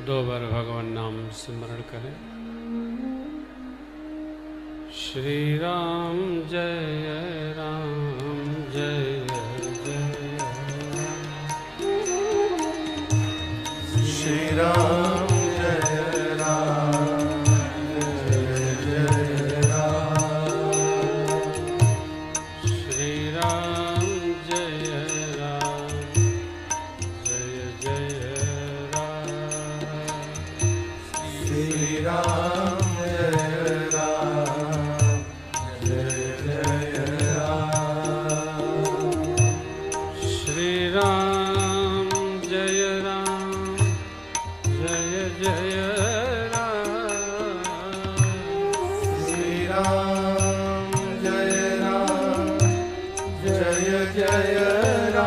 दो बार भगवान नाम स्मरण करें। श्री राम जय राम जय जय श्री राम जय राम जय जय राम श्री राम जय राम जय जय राम श्री राम जय राम जय जय राम श्री राम जय राम जय जय राम श्री राम जय राम जय जय राम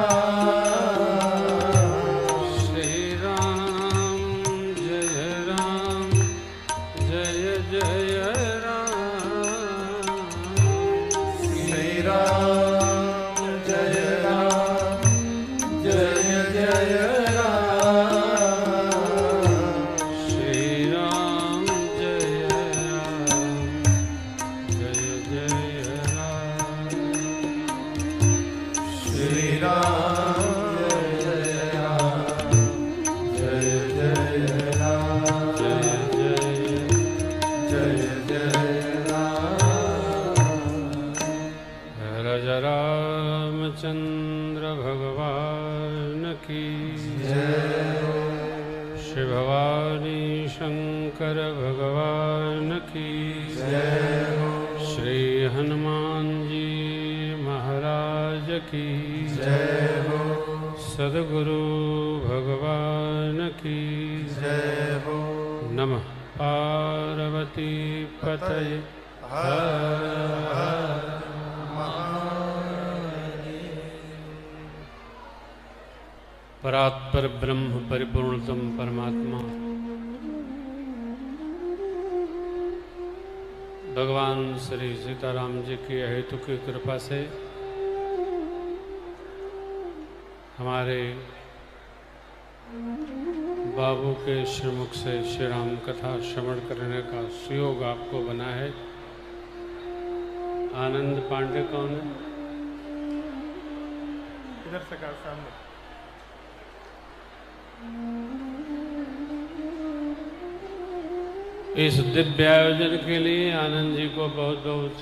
श्री राम जय राम जय जय राम श्री राम जय राम जय जय राम श्री राम जय राम जय जय राम श्री राम जय राम जय जय राम जय जय जय जय राम राजा रामचंद्र भगवान की जय हो श्री भवानी शंकर भगवान की जय हो श्री हनुमान जी महाराज की जय हो सद्गुरु भगवान की जय हो नमः पार्वती पतये हर हर परात्पर ब्रह्म परिपूर्णतम परमात्मा भगवान श्री सीताराम जी की अहेतु की कृपा से हमारे बाबू के श्रीमुख से श्री राम कथा श्रवण करने का सुयोग आपको बना है। आनंद पांडे कौन है? इधर से का सामने इस दिव्य आयोजन के लिए आनंद जी को बहुत बहुत